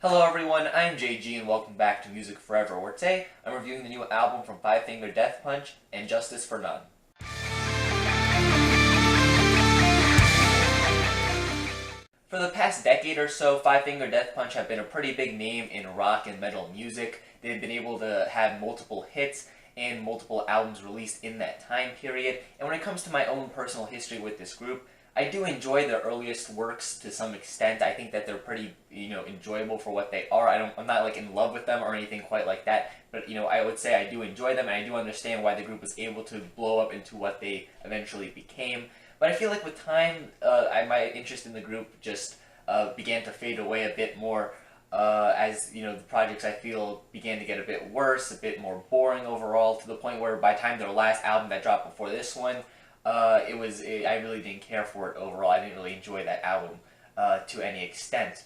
Hello everyone, I'm JG and welcome back to Music Forever, where today I'm reviewing the new album from Five Finger Death Punch and Justice for None. For the past decade or so, Five Finger Death Punch have been a pretty big name in rock and metal music. They've been able to have multiple hits and multiple albums released in that time period. And when it comes to my own personal history with this group, I do enjoy their earliest works to some extent. I think that they're pretty, enjoyable for what they are. I'm not like in love with them or anything quite like that, but I would say I do enjoy them and I do understand why the group was able to blow up into what they eventually became. But I feel like with time, my interest in the group just began to fade away a bit more as the projects I feel began to get a bit worse, a bit more boring overall, to the point where by the time their last album that dropped before this one, I really didn't care for it overall. I didn't really enjoy that album to any extent.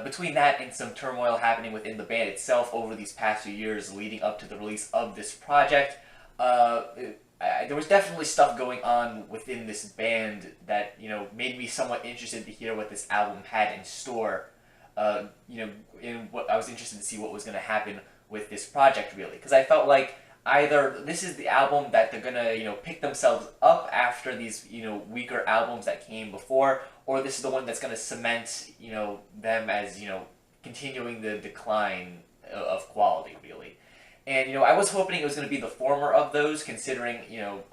Between that and some turmoil happening within the band itself over these past few years leading up to the release of this project, there was definitely stuff going on within this band that made me somewhat interested to hear what this album had in store. In what I was interested to see what was going to happen with this project, really, because I felt like either this is the album that they're gonna pick themselves up after these weaker albums that came before, or this is the one that's gonna cement them as continuing the decline of quality, really. And I was hoping it was going to be the former of those, considering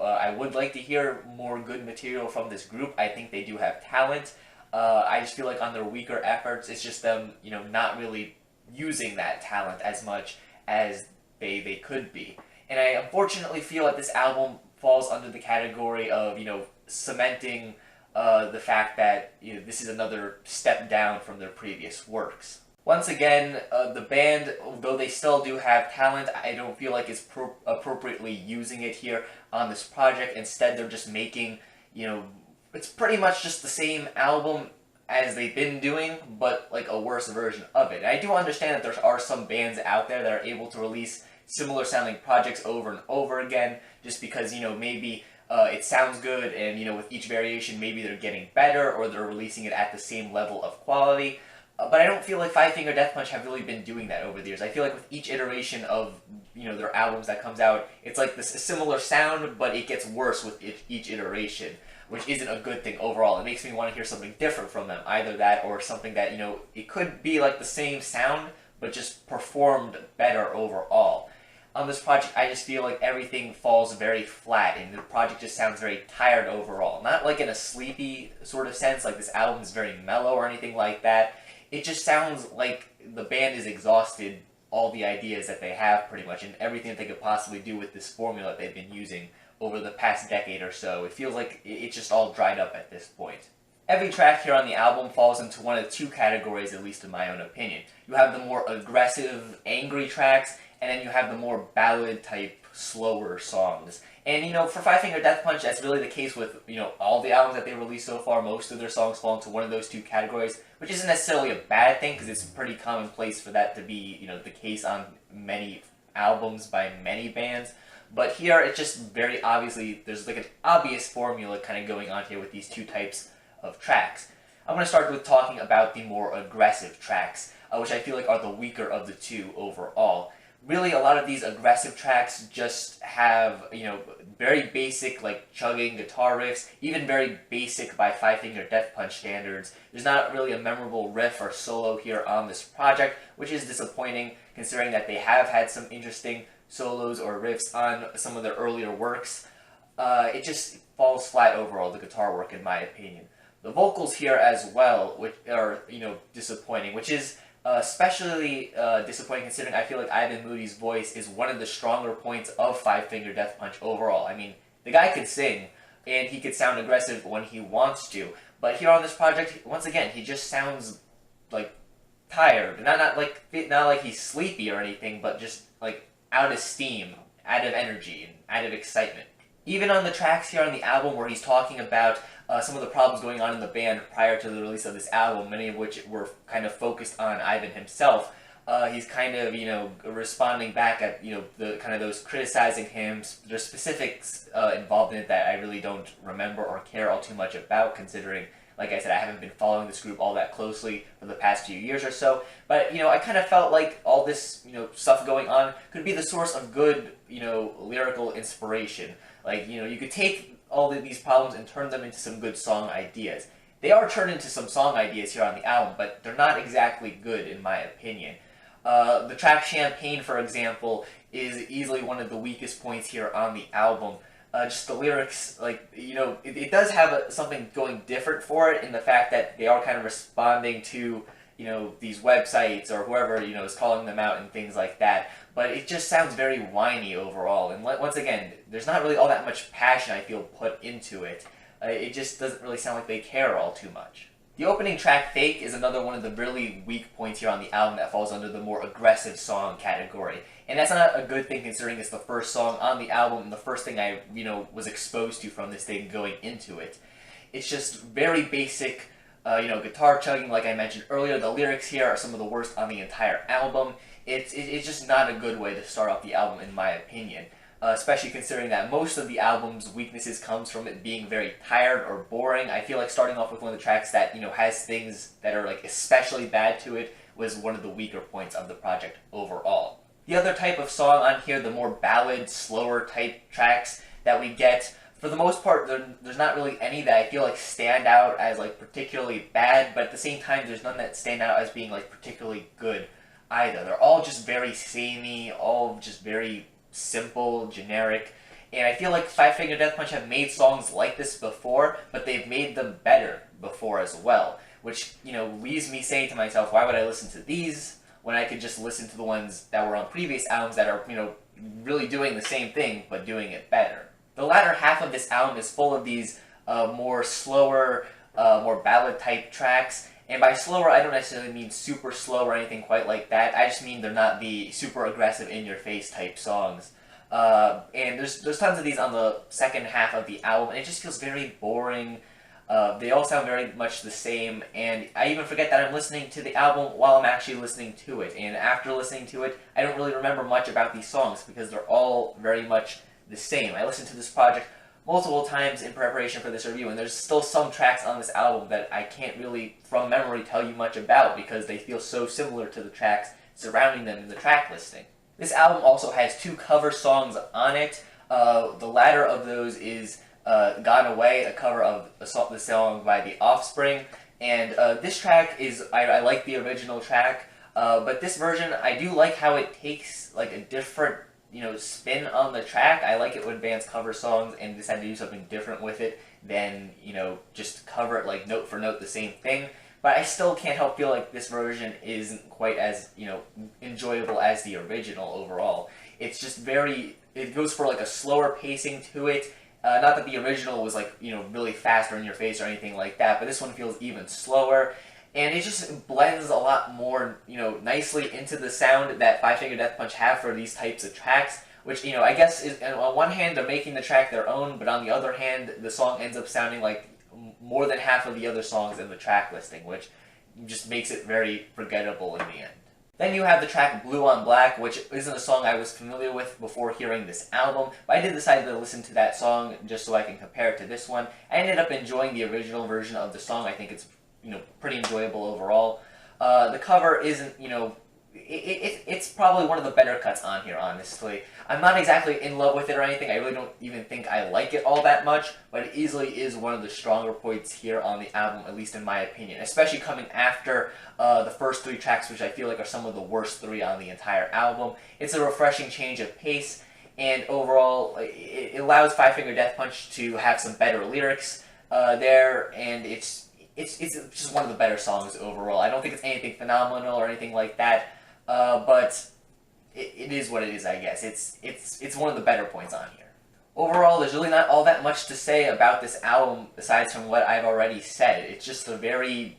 I would like to hear more good material from this group. I think they do have talent. I just feel like on their weaker efforts, it's just them not really using that talent as much as they could be. And I unfortunately feel that this album falls under the category of cementing the fact that this is another step down from their previous works. Once again, the band, though they still do have talent, I don't feel like it's appropriately using it here on this project. Instead, they're just making, it's pretty much just the same album as they've been doing, but like a worse version of it. And I do understand that there are some bands out there that are able to release similar sounding projects over and over again, just because maybe it sounds good, and with each variation maybe they're getting better or they're releasing it at the same level of quality. But I don't feel like Five Finger Death Punch have really been doing that over the years. I feel like with each iteration of their albums that comes out, it's like this similar sound, but it gets worse with each iteration, which isn't a good thing overall. It makes me want to hear something different from them, either that or something that it could be like the same sound, but just performed better overall. On this project, I just feel like everything falls very flat, and the project just sounds very tired overall. Not like in a sleepy sort of sense, like this album is very mellow or anything like that. It just sounds like the band is exhausted all the ideas that they have, pretty much, and everything that they could possibly do with this formula that they've been using over the past decade or so. It feels like it's just all dried up at this point. Every track here on the album falls into one of two categories, at least in my own opinion. You have the more aggressive, angry tracks, and then you have the more ballad-type, slower songs. And, for Five Finger Death Punch, that's really the case with, all the albums that they released so far. Most of their songs fall into one of those two categories, which isn't necessarily a bad thing, because it's pretty commonplace for that to be, the case on many albums by many bands. But here, it's just very obviously, there's like an obvious formula kind of going on here with these two types of tracks. I'm going to start with talking about the more aggressive tracks, which I feel like are the weaker of the two overall. Really, a lot of these aggressive tracks just have, very basic, like, chugging guitar riffs, even very basic by Five Finger Death Punch standards. There's not really a memorable riff or solo here on this project, which is disappointing, considering that they have had some interesting solos or riffs on some of their earlier works. It just falls flat overall, the guitar work, in my opinion. The vocals here as well, which are, disappointing, which is especially disappointing considering I feel like Ivan Moody's voice is one of the stronger points of Five Finger Death Punch overall. I mean, the guy could sing, and he could sound aggressive when he wants to, but here on this project, once again, he just sounds like tired. Not like he's sleepy or anything, but just like out of steam, out of energy, and out of excitement. Even on the tracks here on the album where he's talking about some of the problems going on in the band prior to the release of this album, many of which were kind of focused on Ivan himself, he's kind of, responding back at, the kind of those criticizing him. There's specifics involved in it that I really don't remember or care all too much about, considering Like I said, I haven't been following this group all that closely for the past few years or so, but, I kind of felt like all this, stuff going on could be the source of good, lyrical inspiration. Like, you could take all of these problems and turn them into some good song ideas. They are turned into some song ideas here on the album, but they're not exactly good in my opinion. The track Champagne, for example, is easily one of the weakest points here on the album. Just the lyrics, it does have something going different for it in the fact that they are kind of responding to, these websites or whoever, is calling them out and things like that. But it just sounds very whiny overall. And once again, there's not really all that much passion, I feel, put into it. It just doesn't really sound like they care all too much. The opening track, Fake, is another one of the really weak points here on the album that falls under the more aggressive song category. And that's not a good thing considering it's the first song on the album and the first thing I, was exposed to from this thing going into it. It's just very basic, guitar chugging like I mentioned earlier. The lyrics here are some of the worst on the entire album. It's just not a good way to start off the album in my opinion. Especially considering that most of the album's weaknesses comes from it being very tired or boring. I feel like starting off with one of the tracks that, has things that are, especially bad to it was one of the weaker points of the project overall. The other type of song on here, the more ballad, slower type tracks that we get, for the most part, there's not really any that I feel like stand out as, particularly bad, but at the same time, there's none that stand out as being, particularly good either. They're all just very samey, all just very simple, generic, and I feel like Five Finger Death Punch have made songs like this before, but they've made them better before as well, which, leaves me saying to myself, why would I listen to these when I could just listen to the ones that were on previous albums that are, really doing the same thing, but doing it better. The latter half of this album is full of these more slower, more ballad-type tracks. And by slower, I don't necessarily mean super slow or anything quite like that. I just mean they're not the super aggressive, in-your-face type songs. And there's tons of these on the second half of the album, and it just feels very boring. They all sound very much the same, and I even forget that I'm listening to the album while I'm actually listening to it. And after listening to it, I don't really remember much about these songs because they're all very much the same. I listened to this project multiple times in preparation for this review, and there's still some tracks on this album that I can't really, from memory, tell you much about because they feel so similar to the tracks surrounding them in the track listing. This album also has 2 cover songs on it. The latter of those is Gone Away, a cover of the song by The Offspring, and this track is, I like the original track, but this version, I do like how it takes a different spin on the track. I like it when bands cover songs and decide to do something different with it than, just cover it note for note the same thing. But I still can't help feel like this version isn't quite as, enjoyable as the original overall. It's just it goes for a slower pacing to it. Not that the original was really fast or in your face or anything like that, but this one feels even slower. And it just blends a lot more, nicely into the sound that Five Finger Death Punch have for these types of tracks, which, I guess is, on one hand, they're making the track their own, but on the other hand, the song ends up sounding like more than half of the other songs in the track listing, which just makes it very forgettable in the end. Then you have the track Blue on Black, which isn't a song I was familiar with before hearing this album, but I did decide to listen to that song just so I can compare it to this one. I ended up enjoying the original version of the song. I think it's pretty enjoyable overall. The cover isn't, it's probably one of the better cuts on here, honestly. I'm not exactly in love with it or anything. I really don't even think I like it all that much, but it easily is one of the stronger points here on the album, at least in my opinion, especially coming after the first 3 tracks, which I feel like are some of the worst 3 on the entire album. It's a refreshing change of pace, and overall, it allows Five Finger Death Punch to have some better lyrics there, and it's just one of the better songs overall. I don't think it's anything phenomenal or anything like that, but it is what it is, I guess. It's one of the better points on here. Overall, there's really not all that much to say about this album aside from what I've already said. It's just a very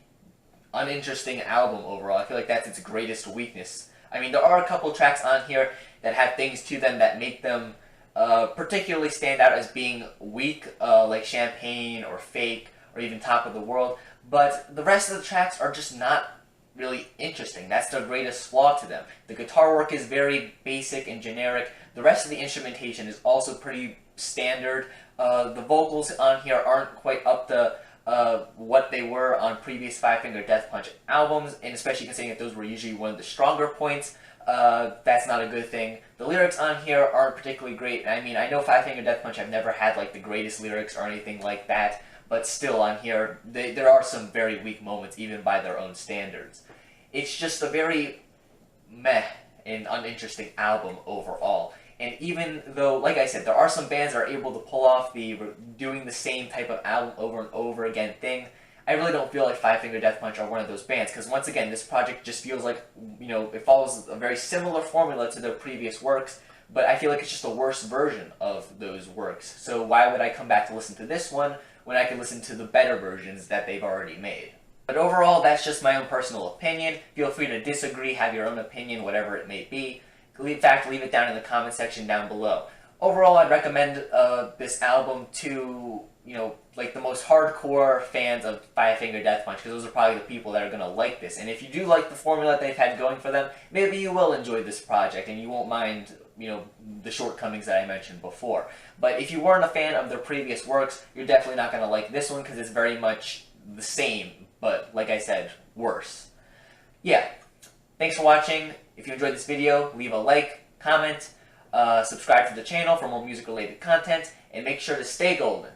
uninteresting album overall. I feel like that's its greatest weakness. I mean, there are a couple tracks on here that have things to them that make them particularly stand out as being weak, like Champagne or Fake, or even Top of the World, but the rest of the tracks are just not really interesting. That's the greatest flaw to them. The guitar work is very basic and generic. The rest of the instrumentation is also pretty standard. The vocals on here aren't quite up to what they were on previous Five Finger Death Punch albums, and especially considering that those were usually one of the stronger points, that's not a good thing. The lyrics on here aren't particularly great. I mean, I know Five Finger Death Punch have never had like the greatest lyrics or anything like that, but still on here, there are some very weak moments even by their own standards. It's just a very meh and uninteresting album overall. And even though, like I said, there are some bands that are able to pull off the doing the same type of album over and over again thing, I really don't feel like Five Finger Death Punch are one of those bands, because once again, this project just feels like, you know, it follows a very similar formula to their previous works, but I feel like it's just a worse version of those works. So why would I come back to listen to this one when I can listen to the better versions that they've already made? But overall, that's just my own personal opinion. Feel free to disagree, have your own opinion, whatever it may be. In fact, leave it down in the comment section down below. Overall, I'd recommend this album to, you know, like the most hardcore fans of Five Finger Death Punch, because those are probably the people that are going to like this. And if you do like the formula that they've had going for them, maybe you will enjoy this project and you won't mind, you know, the shortcomings that I mentioned before. But if you weren't a fan of their previous works, you're definitely not going to like this one, because it's very much the same, but like I said, worse. Yeah, thanks for watching. If you enjoyed this video, leave a like, comment, subscribe to the channel for more music-related content, and make sure to stay golden.